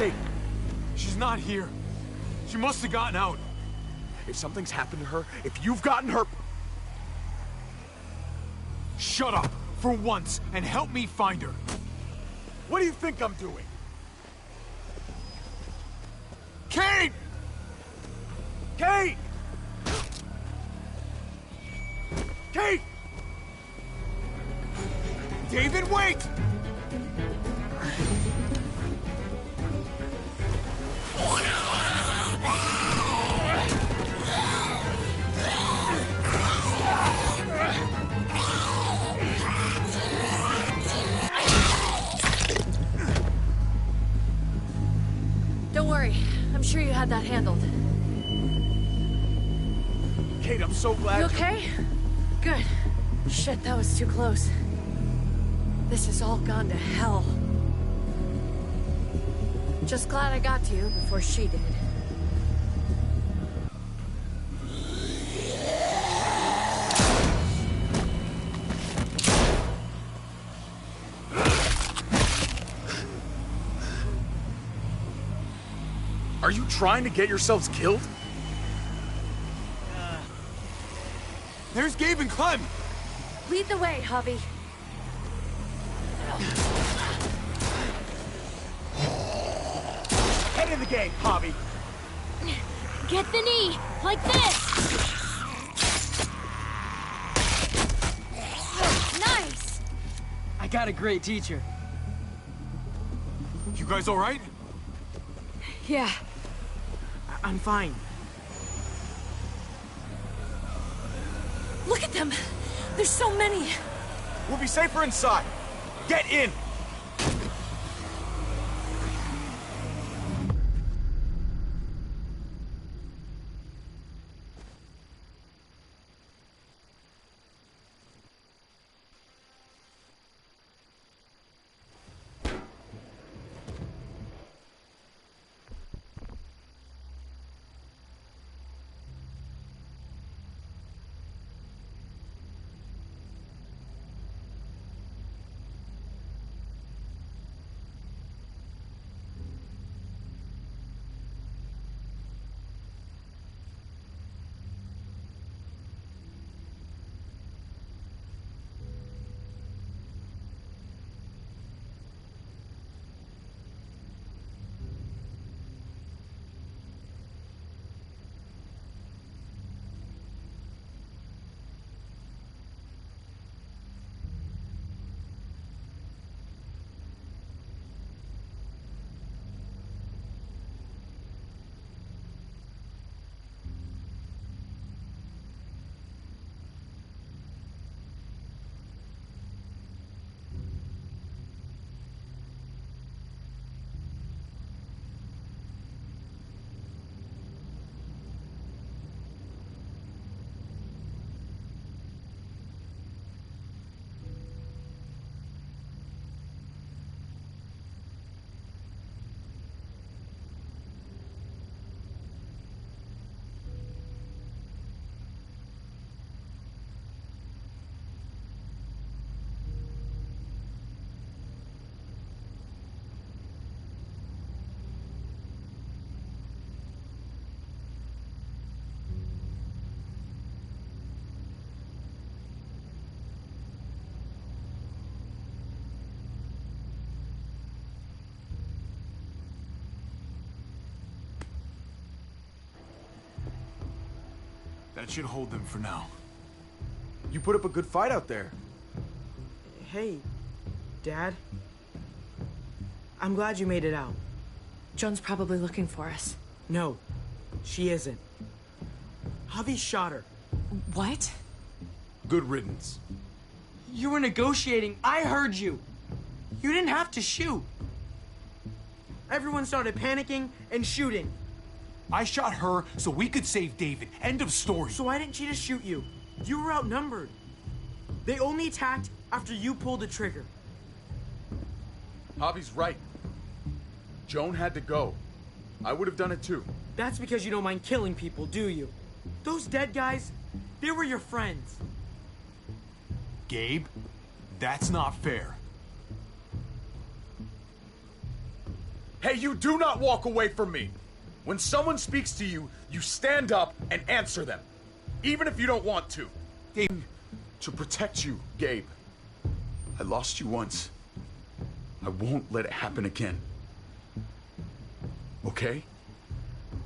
Kate, She's not here. She must have gotten out. if something's happened to her, if you've gotten her... Shut up, for once, and help me find her. What do you think I'm doing? Kate! Kate! Kate! David, wait! Don't worry. I'm sure you had that handled. Kate, I'm so glad You okay? Good. Shit, that was too close. This has all gone to hell. Just glad I got to you before she did. Are you trying to get yourselves killed? There's Gabe and Clem! Lead the way, Javi. Head in the game, Javi. Get the knee, like this! Nice! I got a great teacher. You guys all right? Yeah. I'm fine. Look at them! There's so many! We'll be safer inside. Get in! That should hold them for now. You put up a good fight out there. Hey, Dad. I'm glad you made it out. Joan's probably looking for us. No, she isn't. Javi shot her. What? Good riddance. You were negotiating. I heard you. You didn't have to shoot. Everyone started panicking and shooting. I shot her so we could save David. End of story. So why didn't she just shoot you? You were outnumbered. They only attacked after you pulled the trigger. Javi's right. Joan had to go. I would have done it too. That's because you don't mind killing people, do you? Those dead guys, they were your friends. Gabe, that's not fair. Hey, you do not walk away from me. When someone speaks to you, you stand up and answer them. Even if you don't want to. To protect you, Gabe. I lost you once. I won't let it happen again. Okay?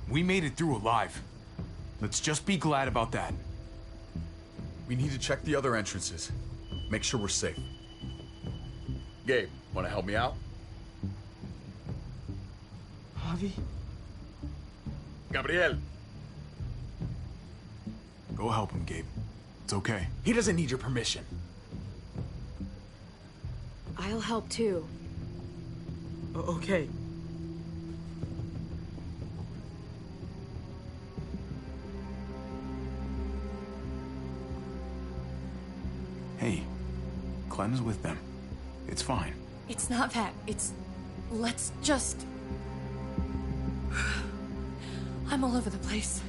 We made it through alive. Let's just be glad about that. We need to check the other entrances. Make sure we're safe. Gabe, wanna help me out? Javi? Gabriel. Go help him, Gabe. It's okay. He doesn't need your permission. I'll help too. Okay. Hey, Clem's with them. It's fine. It's not that. It's... Let's just... I'm all over the place.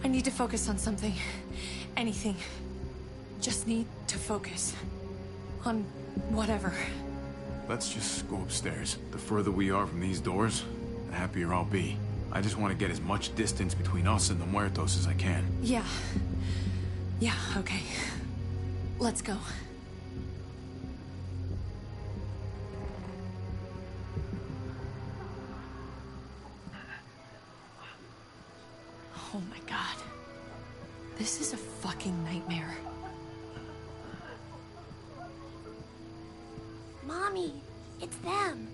I need to focus on something. Anything. Just need to focus. On whatever. Let's just go upstairs. The further we are from these doors, the happier I'll be. I just want to get as much distance between us and the Muertos as I can. Yeah. Yeah, okay. Let's go. Oh my god. This is a fucking nightmare. Mommy, it's them.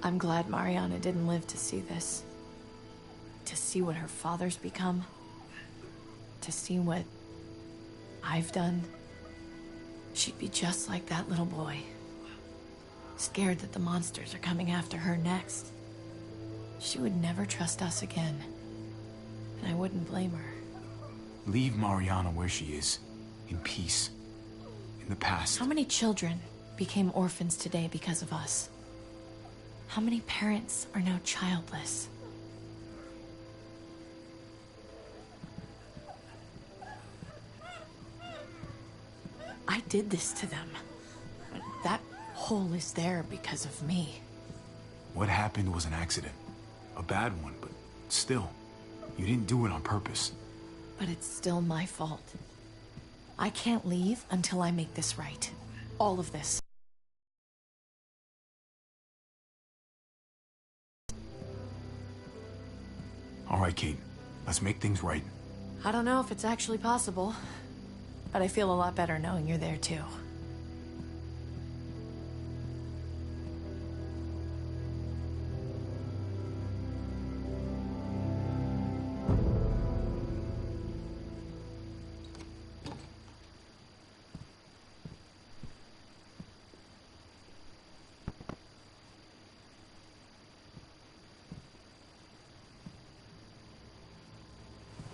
I'm glad Mariana didn't live to see this. To see what her father's become. To see what I've done. She'd be just like that little boy. Scared that the monsters are coming after her next. She would never trust us again. And I wouldn't blame her. Leave Mariana where she is. In peace. In the past. How many children became orphans today because of us? How many parents are now childless? I did this to them. That hole is there because of me. What happened was an accident. A bad one, but still. You didn't do it on purpose. But it's still my fault. I can't leave until I make this right. All of this. All right, Kate. Let's make things right. I don't know if it's actually possible, but I feel a lot better knowing you're there too.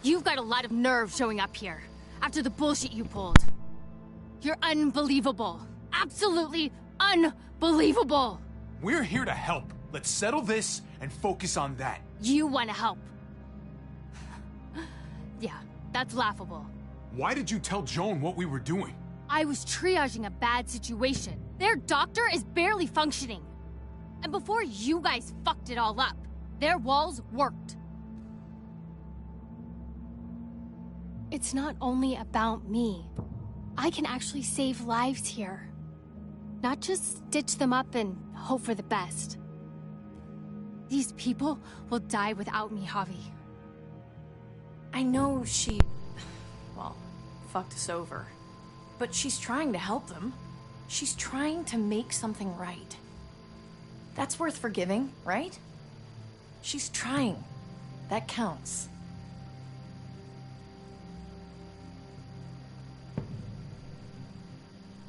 You've got a lot of nerve showing up here, after the bullshit you pulled. You're unbelievable. Absolutely unbelievable. We're here to help. Let's settle this and focus on that. You want to help. Yeah, that's laughable. Why did you tell Joan what we were doing? I was triaging a bad situation. Their doctor is barely functioning. And before you guys fucked it all up, their walls worked. It's not only about me. I can actually save lives here. Not just stitch them up and hope for the best. These people will die without me, Javi. I know she... well, fucked us over. But she's trying to help them. She's trying to make something right. That's worth forgiving, right? She's trying. That counts.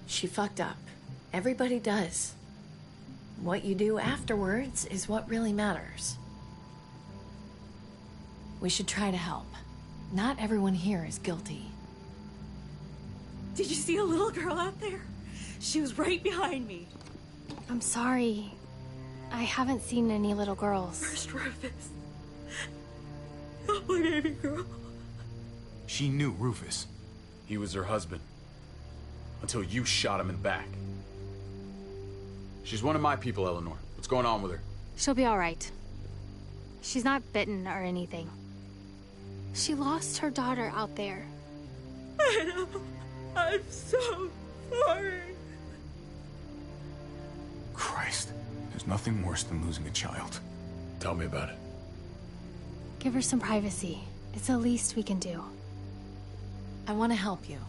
She fucked up. Everybody does. What you do afterwards is what really matters. We should try to help. Not everyone here is guilty. Did you see a little girl out there? She was right behind me. I'm sorry. I haven't seen any little girls. First Rufus. Oh, my baby girl. She knew Rufus. He was her husband. Until you shot him in the back. She's one of my people, Eleanor. What's going on with her? She'll be all right. She's not bitten or anything. She lost her daughter out there. I know. I'm so sorry. Christ. There's nothing worse than losing a child. Tell me about it. Give her some privacy. It's the least we can do. I want to help you.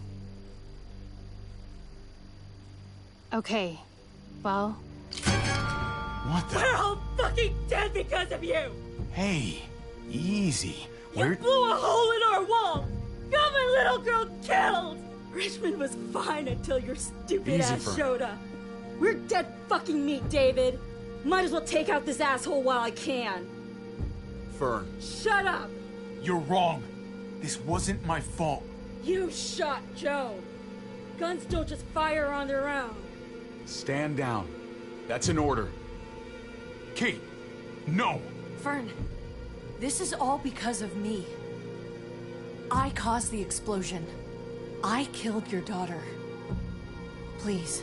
Okay. Well, What the? We're all fucking dead because of you! Hey, easy. You blew a hole in our wall! Got my little girl killed! Richmond was fine until your stupid Easy, ass Fern. showed up. We're dead fucking meat, David. Might as well take out this asshole while I can. Fern. Shut up! You're wrong. This wasn't my fault. You shot Joe. Guns don't just fire on their own. Stand down. That's an order. Kate, no. Fern, this is all because of me. I caused the explosion. I killed your daughter. Please,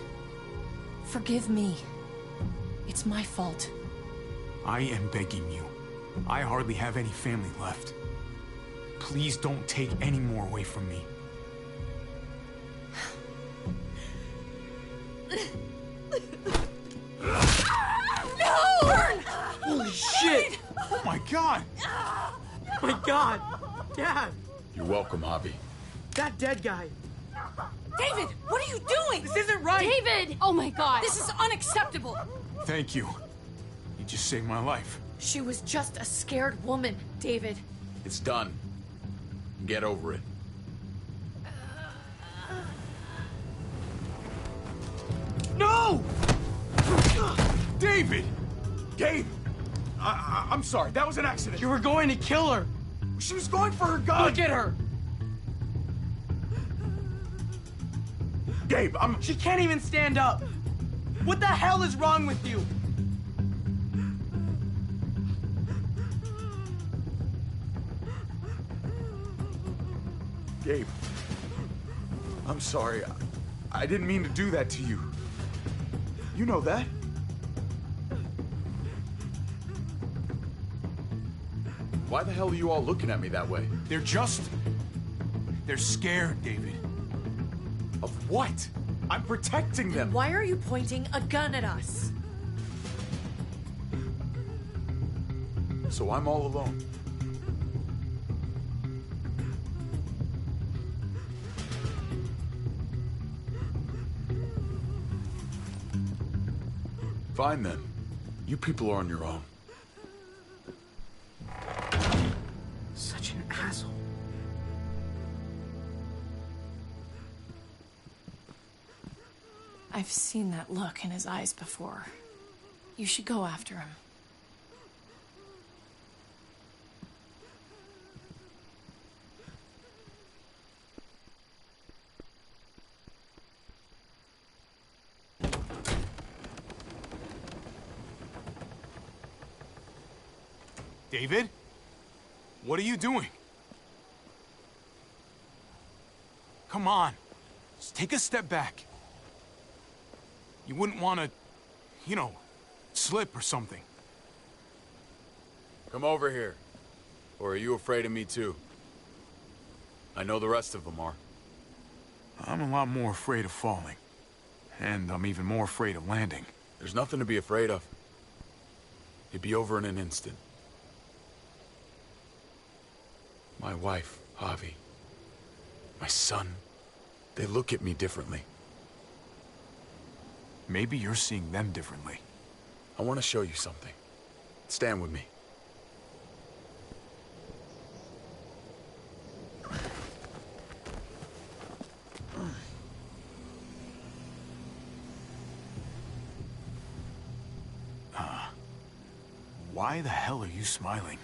forgive me. It's my fault. I am begging you. I hardly have any family left. Please don't take any more away from me. No! Burn! Holy shit! Oh my God! My God! Dad! You're welcome, Javi. That dead guy! David, what are you doing? This isn't right! David! oh my god! This is unacceptable! Thank you. You just saved my life. She was just a scared woman, David. It's done. Get over it. No! David! Gabe! I'm sorry, that was an accident. You were going to kill her! She was going for her gun! Look at her! Gabe, She can't even stand up! What the hell is wrong with you? Gabe. I'm sorry. I didn't mean to do that to you. You know that. Why the hell are you all looking at me that way? They're scared, David. Of what? I'm protecting them. Why are you pointing a gun at us? So I'm all alone. Fine then. You people are on your own. Such an asshole. I've seen that look in his eyes before. You should go after him. David? What are you doing? Come on. Just take a step back. You wouldn't want to, you know, slip or something. Come over here. Or are you afraid of me too? I know the rest of them are. I'm a lot more afraid of falling. And I'm even more afraid of landing. There's nothing to be afraid of. It'd be over in an instant. My wife, Javi. My son. They look at me differently. Maybe you're seeing them differently. I want to show you something. Stand with me. Why the hell are you smiling?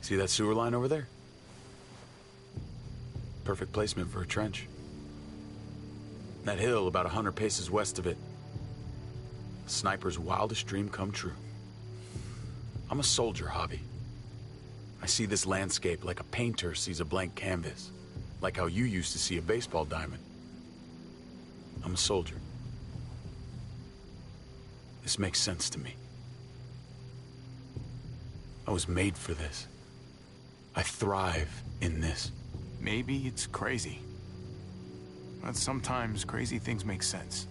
See that sewer line over there? Perfect placement for a trench. That hill about 100 paces west of it. A sniper's wildest dream come true. I'm a soldier, Javi. I see this landscape like a painter sees a blank canvas. Like how you used to see a baseball diamond. I'm a soldier. This makes sense to me. I was made for this. I thrive in this. Maybe it's crazy. But sometimes crazy things make sense.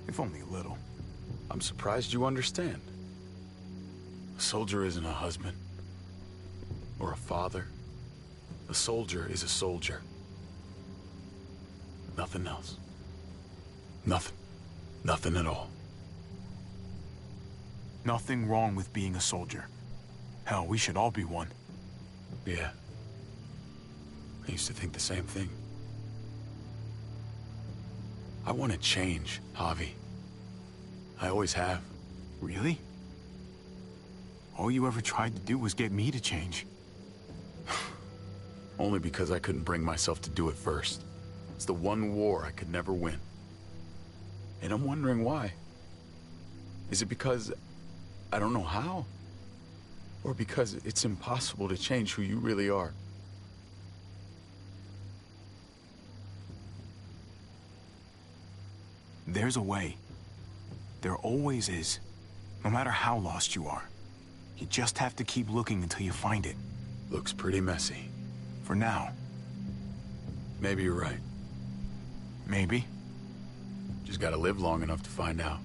If only a little. I'm surprised you understand. A soldier isn't a husband. Or a father. A soldier is a soldier. Nothing else. Nothing. Nothing at all. Nothing wrong with being a soldier. Hell, we should all be one. Yeah. I used to think the same thing. I want to change, Javi. I always have. Really? All you ever tried to do was get me to change. Only because I couldn't bring myself to do it first. It's the one war I could never win. And I'm wondering why. Is it because I don't know how? Or because it's impossible to change who you really are? There's a way. There always is. No matter how lost you are. You just have to keep looking until you find it. Looks pretty messy. For now. Maybe you're right. Maybe. Just gotta live long enough to find out.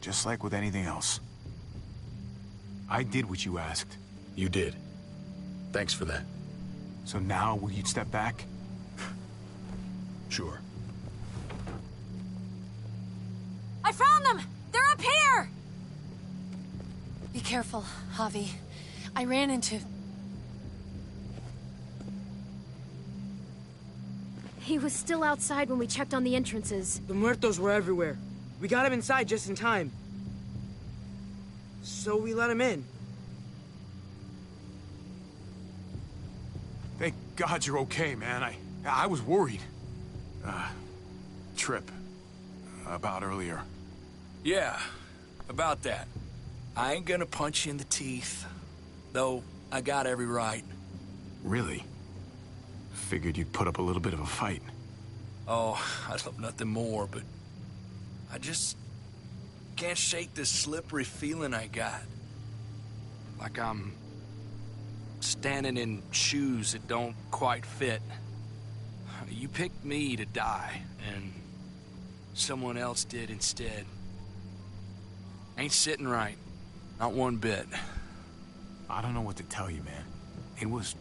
Just like with anything else. I did what you asked. You did. Thanks for that. So now, will you step back? Sure. I found them! They're up here! Be careful, Javi. I ran into... He was still outside when we checked on the entrances. The muertos were everywhere. We got him inside just in time. So we let him in. Thank God you're okay, man. I was worried. Trip. About earlier. Yeah, about that. I ain't gonna punch you in the teeth. Though, I got every right. Really? Figured you'd put up a little bit of a fight. Oh, I'd love nothing more, but... I just... can't shake this slippery feeling I got. Like I'm... standing in shoes that don't quite fit. You picked me to die, and... someone else did instead. Ain't sitting right. Not one bit. I don't know what to tell you, man. It was...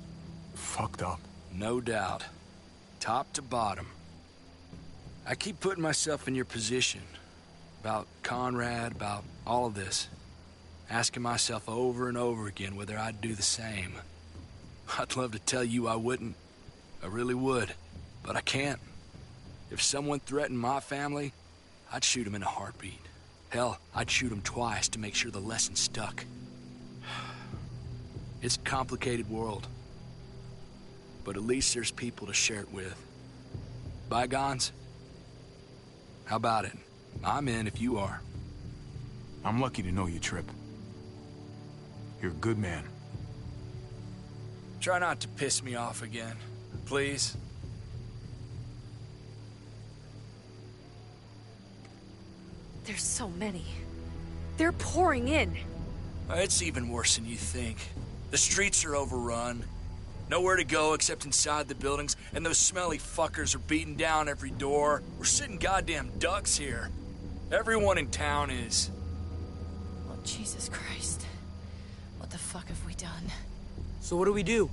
fucked up. No doubt. Top to bottom. I keep putting myself in your position. About Conrad, about all of this. Asking myself over and over again whether I'd do the same. I'd love to tell you I wouldn't. I really would. But I can't. If someone threatened my family, I'd shoot him in a heartbeat. Hell, I'd shoot him twice to make sure the lesson stuck. It's a complicated world. But at least there's people to share it with. Bygones? How about it? I'm in if you are. I'm lucky to know you, Trip. You're a good man. Try not to piss me off again, please. There's so many. They're pouring in. It's even worse than you think. The streets are overrun. Nowhere to go except inside the buildings, and those smelly fuckers are beating down every door. We're sitting goddamn ducks here. Everyone in town is. Oh, Jesus Christ. What the fuck have we done? So what do we do?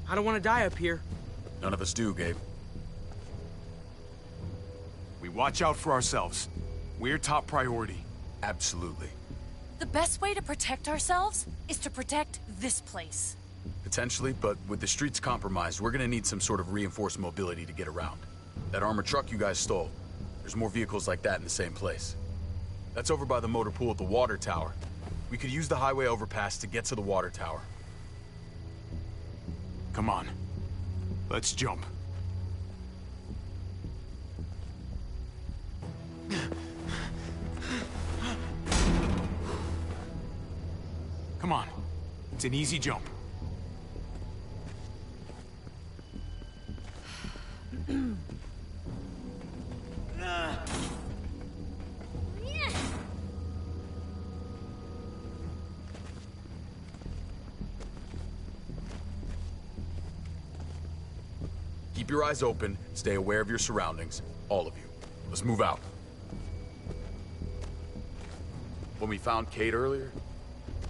I don't want to die up here. None of us do, Gabe. We watch out for ourselves. We're top priority. Absolutely. The best way to protect ourselves is to protect this place. Potentially, but with the streets compromised, we're gonna need some sort of reinforced mobility to get around. That armored truck you guys stole, there's more vehicles like that in the same place. That's over by the motor pool at the water tower. We could use the highway overpass to get to the water tower. Come on. Let's jump. Come on. It's an easy jump. Keep your eyes open, stay aware of your surroundings, all of you. Let's move out. When we found Kate earlier,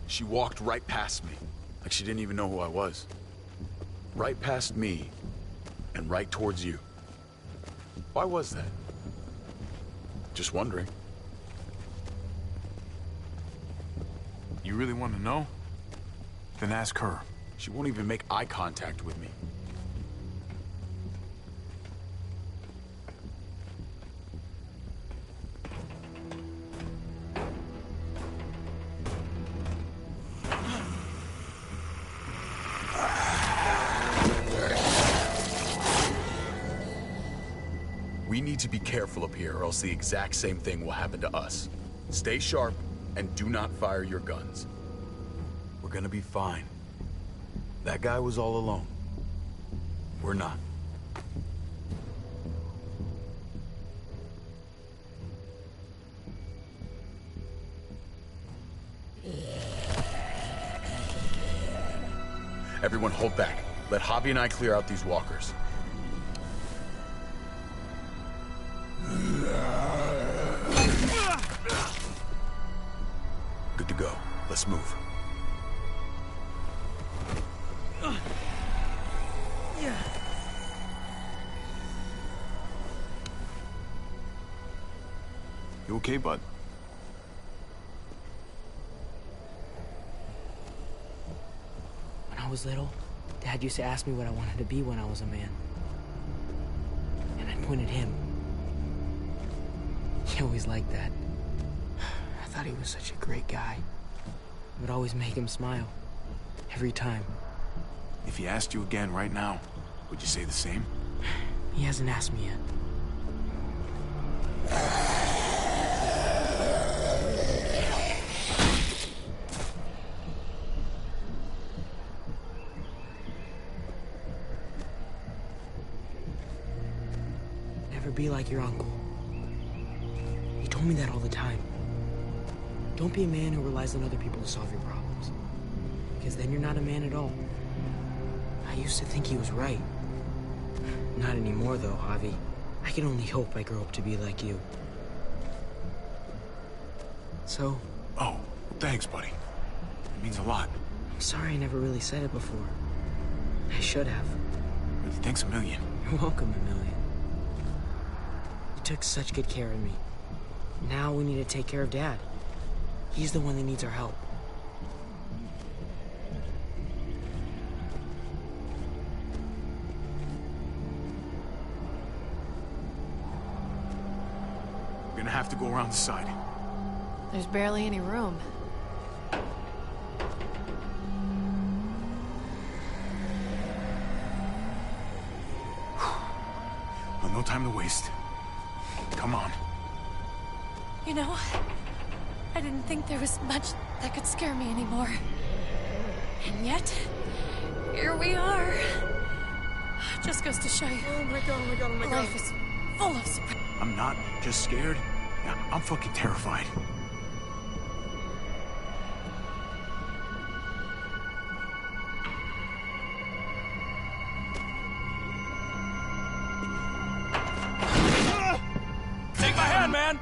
she walked right past me, like she didn't even know who I was. Right past me, and right towards you. Why was that? Just wondering. You really want to know? Then ask her. She won't even make eye contact with me. We need to be careful up here, or else the exact same thing will happen to us. Stay sharp, and do not fire your guns. We're gonna be fine. That guy was all alone. We're not. Everyone hold back. Let Javi and I clear out these walkers. Good to go. Let's move. You okay, bud? When I was little, Dad used to ask me what I wanted to be when I was a man. And I'd point at him. He always liked that. I thought he was such a great guy. It would always make him smile. Every time. If he asked you again right now, would you say the same? He hasn't asked me yet. Never be like your uncle. He told me that all the time. Don't be a man who relies on other people to solve your problems. Because then you're not a man at all. I used to think he was right. Not anymore, though, Javi. I can only hope I grow up to be like you. So... Oh, thanks, buddy. It means a lot. I'm sorry I never really said it before. I should have. Thanks a million. You're welcome, Amelia. You took such good care of me. Now we need to take care of Dad. He's the one that needs our help. We're gonna have to go around the side. There's barely any room. Well, no time to waste. Come on. You know, I didn't think there was much that could scare me anymore. And yet, here we are. Just goes to show you. Oh my god, oh my god, oh my god. Life is full of surprises. I'm not just scared. I'm fucking terrified. Take my hand, man!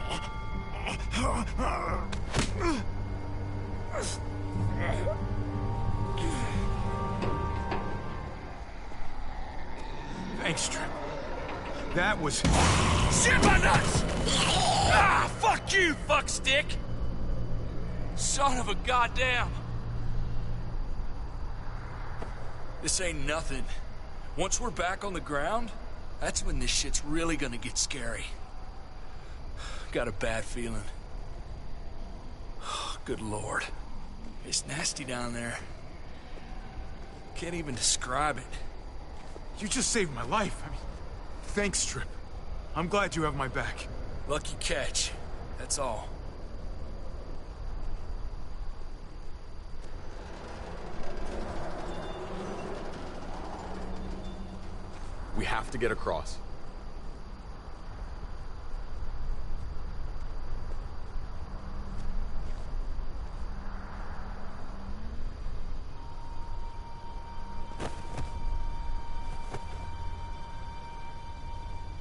Thanks, Trip. That was... Shit, my nuts! Ah, fuck you, fuckstick! Son of a goddamn! This ain't nothing. Once we're back on the ground, that's when this shit's really gonna get scary. Got a bad feeling. Good lord. It's nasty down there. Can't even describe it. You just saved my life. I mean, thanks, Trip. I'm glad you have my back. Lucky catch. That's all. We have to get across.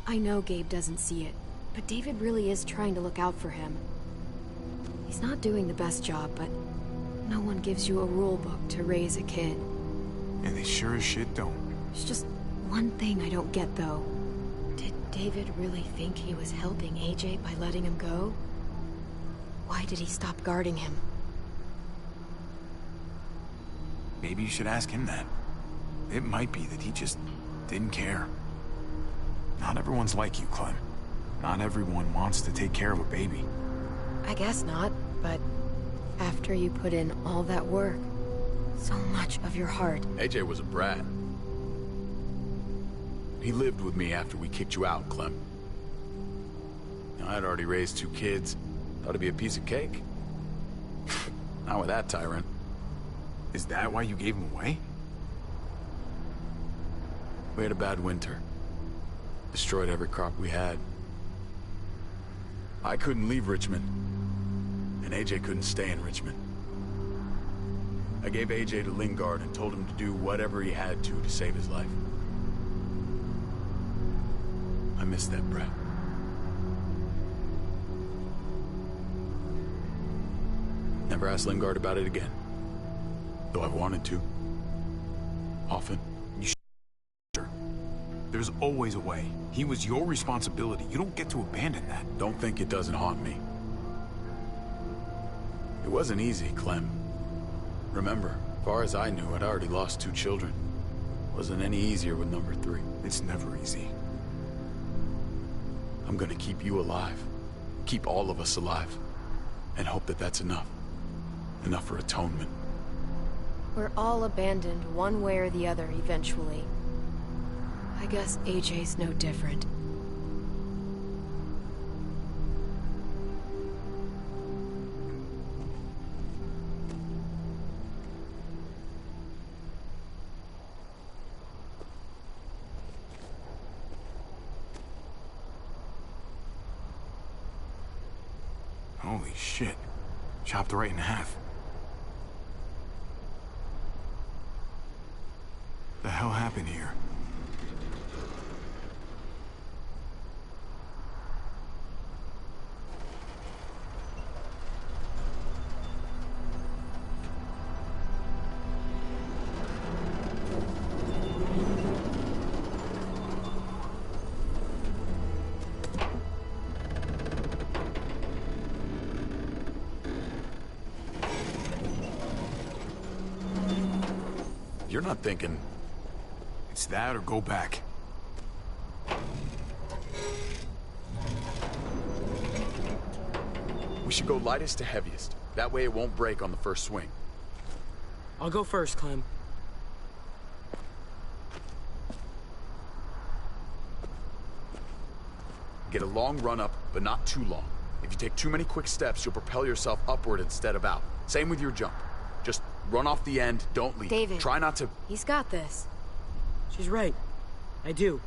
I know Gabe doesn't see it, but David really is trying to look out for him. He's not doing the best job, but no one gives you a rule book to raise a kid. And they sure as shit don't. There's just one thing I don't get, though. Did David really think he was helping AJ by letting him go? Why did he stop guarding him? Maybe you should ask him that. It might be that he just didn't care. Not everyone's like you, Clem. Not everyone wants to take care of a baby. I guess not, but after you put in all that work, so much of your heart... AJ was a brat. He lived with me after we kicked you out, Clem. Now, I'd already raised 2 kids. Thought it'd be a piece of cake. Not with that tyrant. Is that why you gave him away? We had a bad winter. Destroyed every crop we had. I couldn't leave Richmond. And AJ couldn't stay in Richmond. I gave AJ to Lingard and told him to do whatever he had to save his life. I miss that brat. Never asked Lingard about it again. Though I've wanted to. Often. There's always a way. He was your responsibility. You don't get to abandon that. Don't think it doesn't haunt me. It wasn't easy, Clem. Remember, as far as I knew, I'd already lost 2 children. Wasn't any easier with number 3. It's never easy. I'm gonna keep you alive. Keep all of us alive. And hope that that's enough. Enough for atonement. We're all abandoned one way or the other eventually. I guess AJ's no different. Holy shit. Chopped right in half. The hell happened here? You're not thinking... It's that or go back. We should go lightest to heaviest. That way it won't break on the first swing. I'll go first, Clem. Get a long run up, but not too long. If you take too many quick steps, you'll propel yourself upward instead of out. Same with your jump. Just run off the end, don't leave. David. Try not to... He's got this. She's right. I do.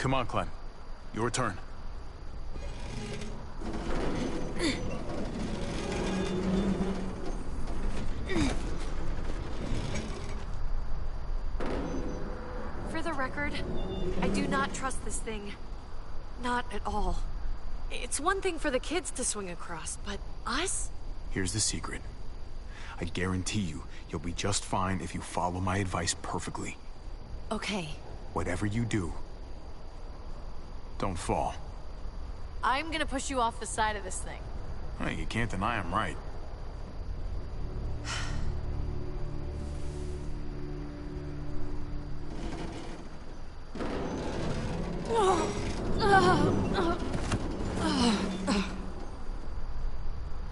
Come on, Clem. Your turn. For the record, I do not trust this thing. Not at all. It's one thing for the kids to swing across, but us? Here's the secret. I guarantee you'll be just fine if you follow my advice perfectly. Okay. Whatever you do, don't fall. I'm gonna push you off the side of this thing. Hey, you can't deny I'm right.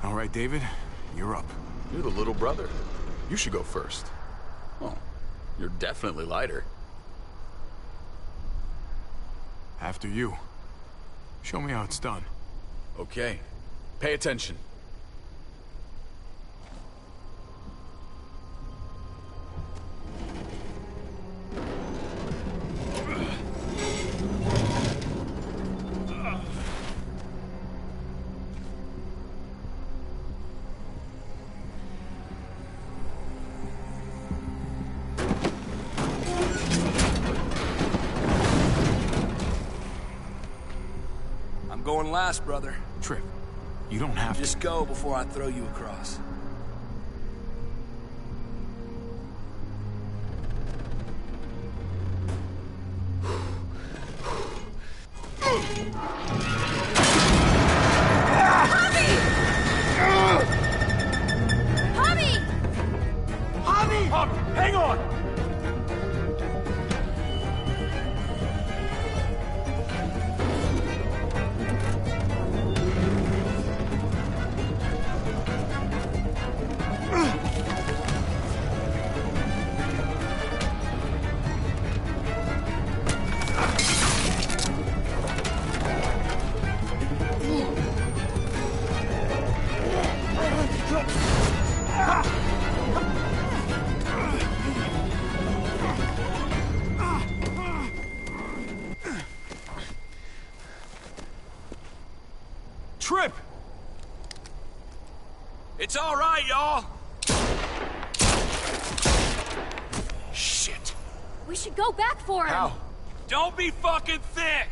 All right, David, you're up. You're the little brother. You should go first. Oh, you're definitely lighter. After you. Show me how it's done. Okay. Pay attention. Going last, brother. Trip, you don't have to. Just go before I throw you across. Hang on! Trip! It's all right, y'all. Shit. We should go back for him. How? Don't be fucking thick.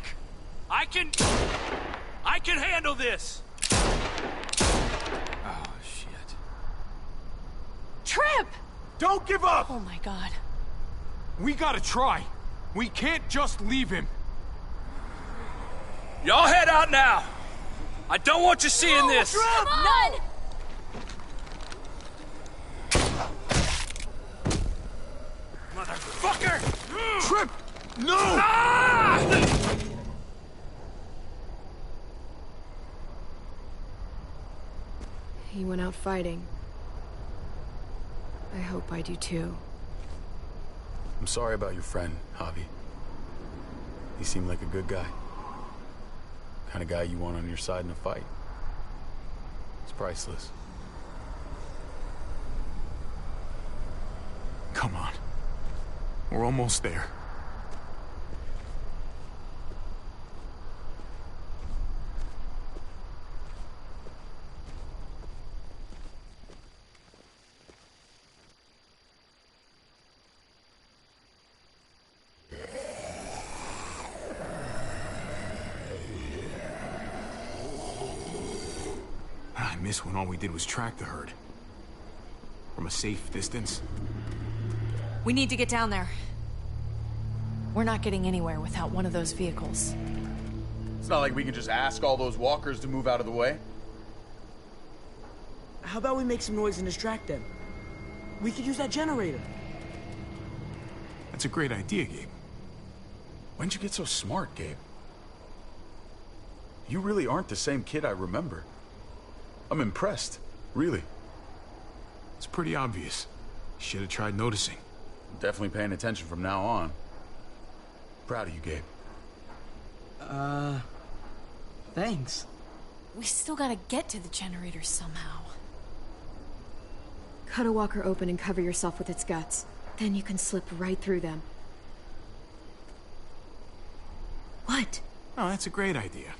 I can handle this. Oh, shit. Trip! Don't give up! Oh my god. We gotta try. We can't just leave him. Y'all head out now. I don't want you seeing this. Come on! Motherfucker! Trip! No! Ah! He went out fighting. I hope I do too. I'm sorry about your friend, Javi. He seemed like a good guy. Kind of guy you want on your side in a fight. It's priceless. Come on. We're almost there. I miss when all we did was track the herd. From a safe distance. We need to get down there. We're not getting anywhere without one of those vehicles. It's not like we can just ask all those walkers to move out of the way. How about we make some noise and distract them? We could use that generator. That's a great idea, Gabe. When'd you get so smart, Gabe? You really aren't the same kid I remember. I'm impressed, really. It's pretty obvious. Should have tried noticing. I'm definitely paying attention from now on. Proud of you, Gabe. Thanks. We still gotta get to the generator somehow. Cut a walker open and cover yourself with its guts. Then you can slip right through them. What? Oh, that's a great idea.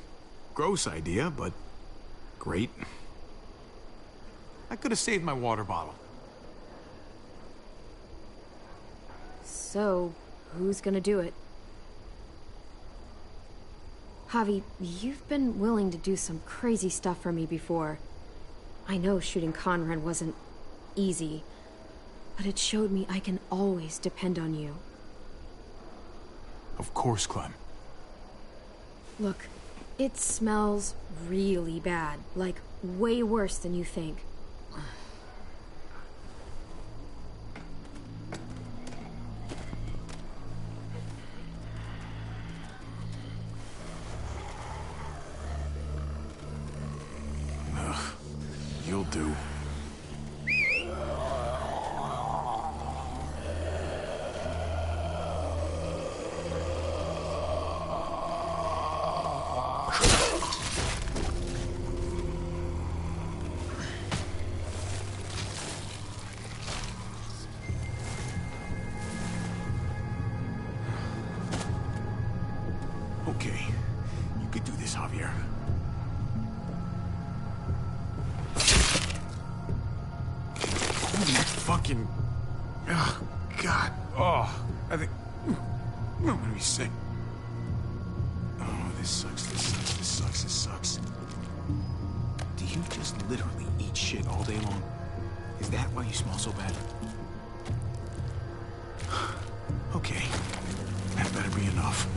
Gross idea, but great. I could have saved my water bottle. So, who's gonna do it? Javi, you've been willing to do some crazy stuff for me before. I know shooting Conrad wasn't easy, but it showed me I can always depend on you. Of course, Clem. Look, it smells really bad, like way worse than you think. You'll do. Okay, you could do this, Javier. Fucking... Oh, God. Oh, I think... I'm gonna be sick. Oh, this sucks, this sucks, this sucks, this sucks. Do you just literally eat shit all day long? Is that why you smell so bad? Okay, that better be enough.